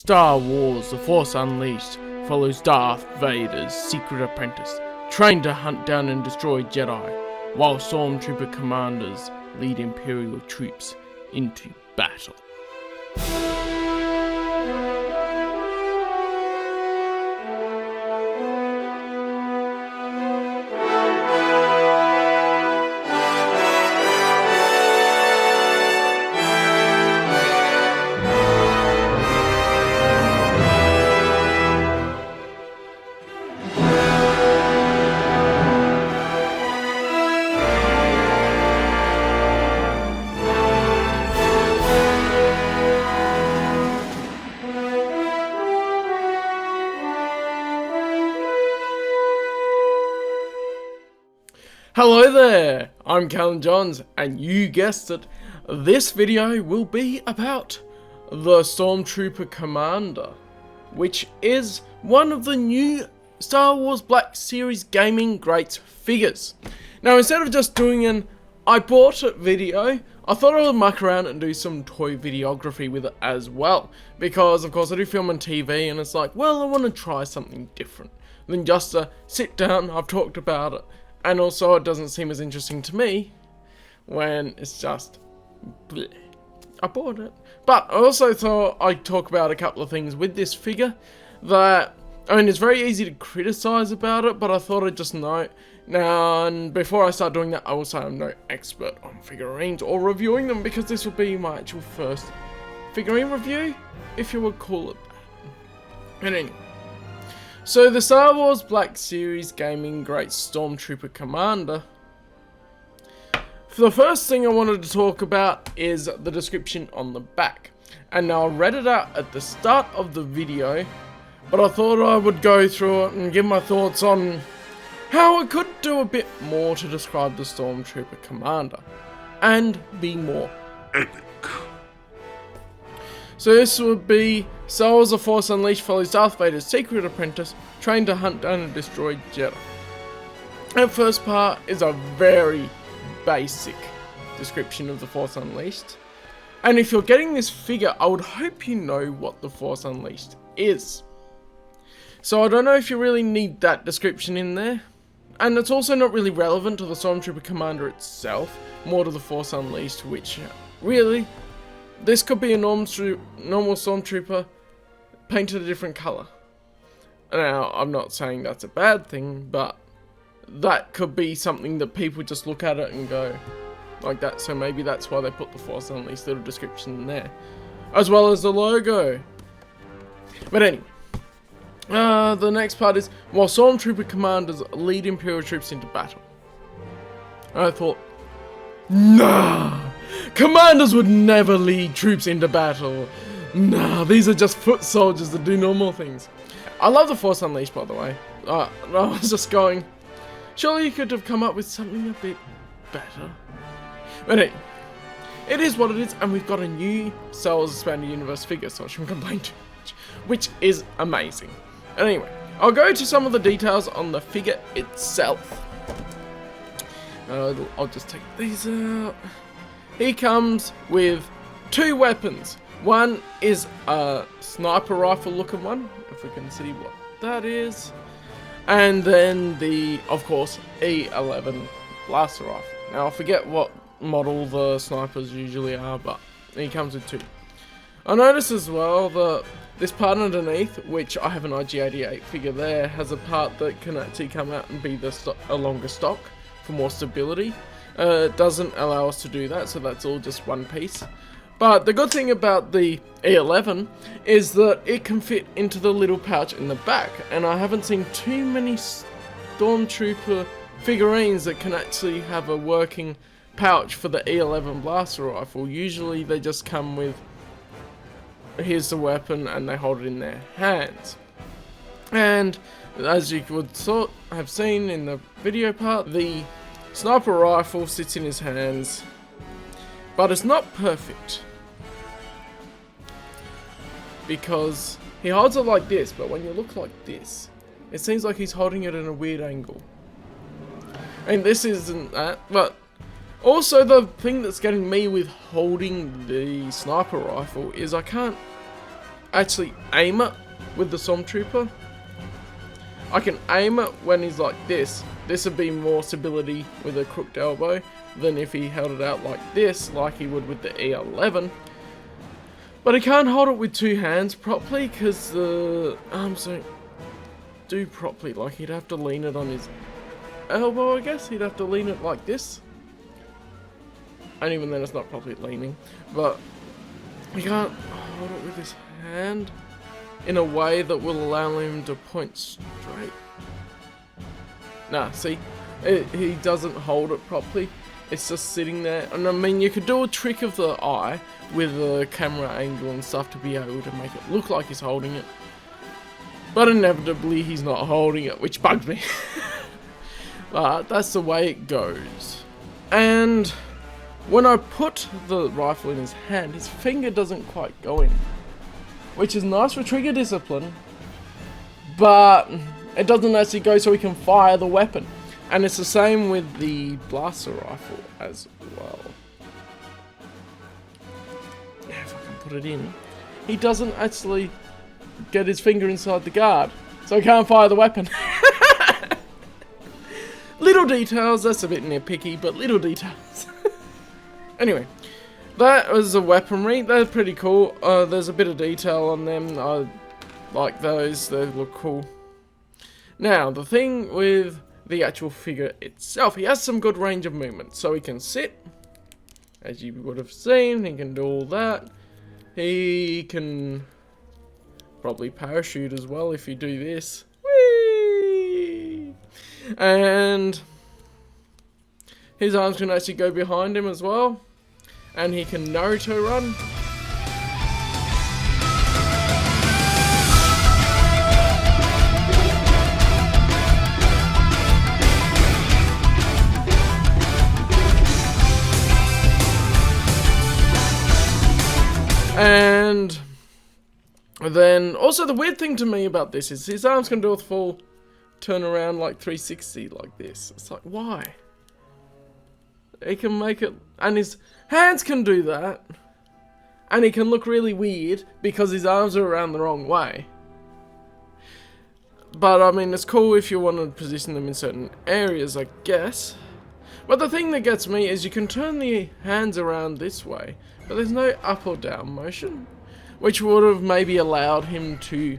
Star Wars: The Force Unleashed follows Darth Vader's secret apprentice, trained to hunt down and destroy Jedi, while Stormtrooper Commanders lead Imperial troops into battle. Hello there, I'm Callum and you guessed it, this video will be about the Stormtrooper Commander, which is one of the new Star Wars Black Series Gaming Greats figures. Now, instead of just doing an I bought it video, I thought I would muck around and do some toy videography with it as well, because of course I do film on TV and it's like, well, I want to try something different than just sit down. I've talked about it. And also, it doesn't seem as interesting to me when it's just bleh. I bought it. But I also thought I'd talk about a couple of things with this figure that, I mean, it's very easy to criticize about it, but I thought I'd just note. Now, and before I start doing that, I will say I'm no expert on figurines or reviewing them, because this will be my actual first figurine review, if you would call it that. And anyway. So, the Star Wars Black Series Gaming Great Stormtrooper Commander. The first thing I wanted to talk about is the description on the back. And now I read it out at the start of the video, but I thought I would go through it and give my thoughts on how I could do a bit more to describe the Stormtrooper Commander and be more epic. So this would be Star Wars: The Force Unleashed follows Darth Vader's secret apprentice, trained to hunt down and destroy Jedi. That first part is a very basic description of The Force Unleashed. And if you're getting this figure, I would hope you know what The Force Unleashed is. So I don't know if you really need that description in there. And it's also not really relevant to the Stormtrooper Commander itself, more to The Force Unleashed, which really, this could be a normal Stormtrooper painted a different colour. Now, I'm not saying that's a bad thing, but that could be something that people just look at it and go like that. So maybe that's why they put the Force Unleashed little description in there, as well as the logo. But anyway, the next part is, while Stormtrooper Commanders lead Imperial troops into battle. And I thought, nah! Commanders would never lead troops into battle. Nah, these are just foot soldiers that do normal things. I love the Force Unleashed, by the way. I was just going, surely you could have come up with something a bit better. But hey, it is what it is, and we've got a new Star Wars Expanded Universe figure, so I shouldn't complain too much, which is amazing. Anyway, I'll go to some of the details on the figure itself. I'll just take these out. He comes with two weapons. One is a sniper rifle looking one, if we can see what that is. And then the, of course, E11 blaster rifle. Now I forget what model the snipers usually are, but he comes with two. I noticed as well that this part underneath, which I have an IG-88 figure there, has a part that can actually come out and be a longer stock for more stability. It doesn't allow us to do that, so that's all just one piece. But the good thing about the E11 is that it can fit into the little pouch in the back, and I haven't seen too many Stormtrooper figurines that can actually have a working pouch for the E11 blaster rifle. Usually they just come with, here's the weapon, and they hold it in their hands. And as you would have seen in the video part, the sniper rifle sits in his hands, but it's not perfect, because he holds it like this, but when you look like this, it seems like he's holding it in a weird angle. And this isn't that, but also the thing that's getting me with holding the sniper rifle is I can't actually aim it with the Stormtrooper. I can aim it when he's like this. This would be more stability with a crooked elbow than if he held it out like this, like he would with the E11. But he can't hold it with two hands properly because the arms don't do properly. Like, he'd have to lean it on his elbow, I guess. He'd have to lean it like this. And even then it's not properly leaning. But he can't hold it with his hand in a way that will allow him to point straight. Nah, see? He doesn't hold it properly. It's just sitting there. And I mean, you could do a trick of the eye with the camera angle and stuff to be able to make it look like he's holding it. But inevitably, he's not holding it, which bugs me. But that's the way it goes. And when I put the rifle in his hand, his finger doesn't quite go in. Which is nice for trigger discipline. But it doesn't actually go so he can fire the weapon. And it's the same with the blaster rifle as well. Yeah, if I can put it in. He doesn't actually get his finger inside the guard, so he can't fire the weapon. Little details, that's a bit nitpicky, but little details. Anyway, that was the weaponry. They're pretty cool. There's a bit of detail on them. I like those. They look cool. Now, the thing with the actual figure itself, he has some good range of movement. So he can sit, as you would have seen. He can do all that. He can probably parachute as well if you do this. Whee! And his arms can actually go behind him as well. And he can Naruto run. And then, also the weird thing to me about this is his arms can do a full turn around like 360 like this. It's like, why? He can make it, and his hands can do that. And he can look really weird because his arms are around the wrong way. But I mean, it's cool if you want to position them in certain areas, I guess. But the thing that gets me is you can turn the hands around this way, but there's no up or down motion, which would have maybe allowed him to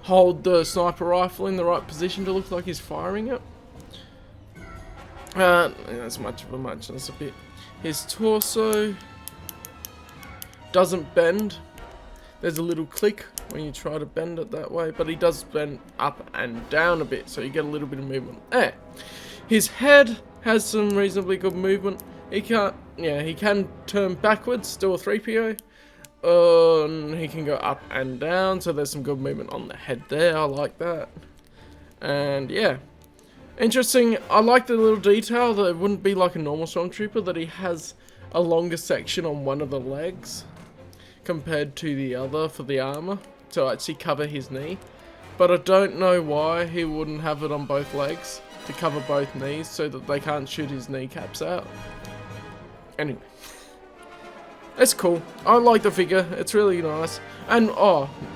hold the sniper rifle in the right position to look like he's firing it. That's much of a muchness a bit. His torso doesn't bend. There's a little click when you try to bend it that way, but he does bend up and down a bit, so you get a little bit of movement there. His head has some reasonably good movement. He can turn backwards, do a 3PO. He can go up and down, so there's some good movement on the head there. I like that. And yeah, interesting. I like the little detail that it wouldn't be like a normal Stormtrooper, that he has a longer section on one of the legs compared to the other for the armor to actually cover his knee. But I don't know why he wouldn't have it on both legs to cover both knees so that they can't shoot his kneecaps out. Anyway, it's cool. I like the figure. It's really nice. And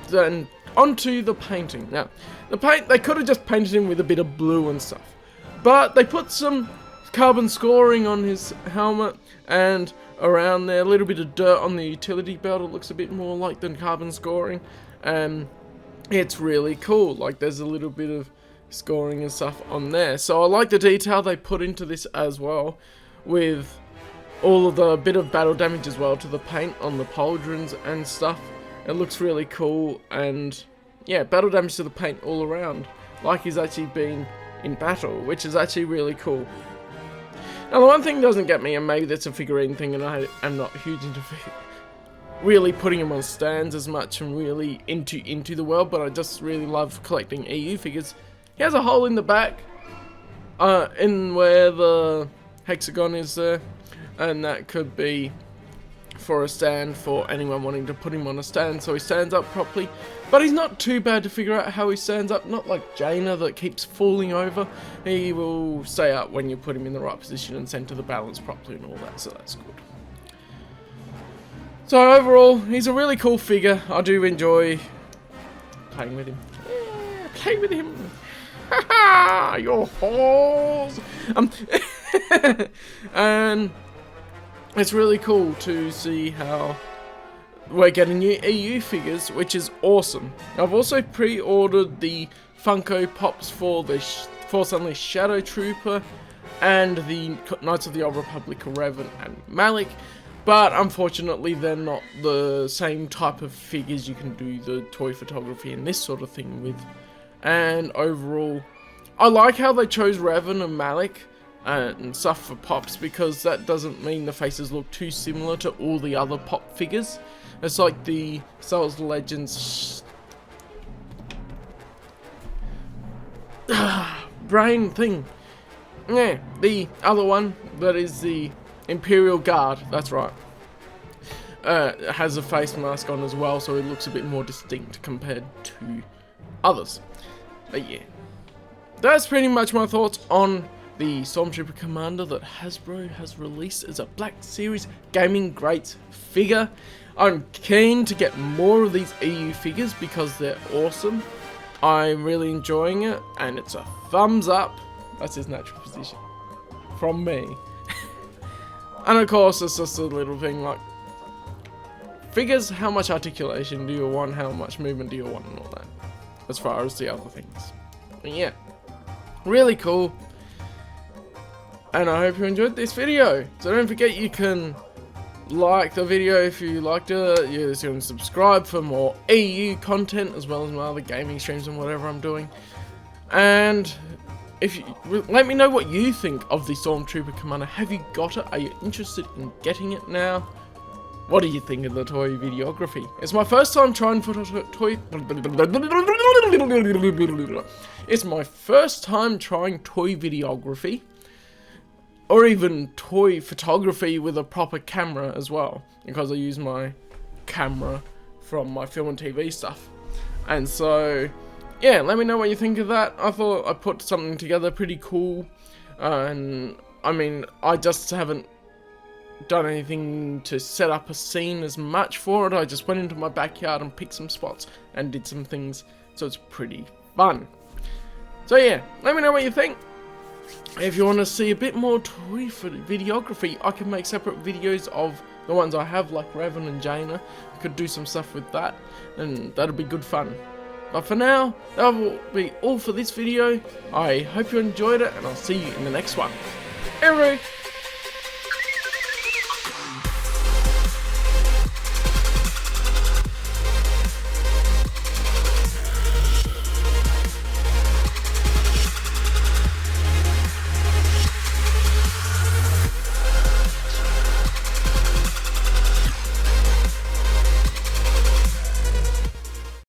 then onto the painting. Now, the paint, they could have just painted him with a bit of blue and stuff, but they put some carbon scoring on his helmet and around there, a little bit of dirt on the utility belt. It looks a bit more like than carbon scoring, and it's really cool. Like, there's a little bit of scoring and stuff on there. So I like the detail they put into this as well, with all of the bit of battle damage as well to the paint on the pauldrons and stuff. It looks really cool, and yeah, battle damage to the paint all around, like he's actually been in battle, which is actually really cool. Now, the one thing that doesn't get me, and maybe that's a figurine thing, and I am not huge into really putting him on stands as much and really into the world, but I just really love collecting EU figures. He has a hole in the back, in where the hexagon is there, and that could be for a stand for anyone wanting to put him on a stand so he stands up properly. But he's not too bad to figure out how he stands up, not like Jaina that keeps falling over. He will stay up when you put him in the right position and center the balance properly and all that, so that's good. So overall, he's a really cool figure. I do enjoy playing with him. Yeah, play with him. Haha, you're holes. And it's really cool to see how we're getting new EU figures, which is awesome. I've also pre-ordered the Funko Pops for the Force Unleashed Shadow Trooper and the Knights of the Old Republic Revan and Malik, but unfortunately they're not the same type of figures you can do the toy photography and this sort of thing with. And overall, I like how they chose Revan and Malik and stuff for Pops, because that doesn't mean the faces look too similar to all the other Pop figures. It's like the Star Wars Legends brain thing. Yeah, the other one, that is the Imperial Guard, that's right. Has a face mask on as well, so it looks a bit more distinct compared to others. But yeah, that's pretty much my thoughts on the Stormtrooper Commander that Hasbro has released as a Black Series Gaming Greats figure. I'm keen to get more of these EU figures because they're awesome. I'm really enjoying it, and it's a thumbs up. That's his natural position from me. And of course, it's just a little thing like figures. How much articulation do you want? How much movement do you want, and all that, as far as the other things. But yeah, really cool. And I hope you enjoyed this video. So don't forget, you can like the video if you liked it. You can subscribe for more EU content, as well as my other gaming streams and whatever I'm doing. And if you let me know what you think of the Stormtrooper Commander. Have you got it? Are you interested in getting it now? What do you think of the toy videography? It's my first time trying toy. It's my first time trying toy videography, or even toy photography with a proper camera as well, because I use my camera from my film and TV stuff. And so, yeah, let me know what you think of that. I thought I put something together pretty cool, and I mean, I just haven't done anything to set up a scene as much for it. I just went into my backyard and picked some spots and did some things, so it's pretty fun. So yeah, let me know what you think. If you want to see a bit more toy videography, I can make separate videos of the ones I have, like Revan and Jaina. I could do some stuff with that, and that'll be good fun. But for now, that will be all for this video. I hope you enjoyed it, and I'll see you in the next one. Everybody,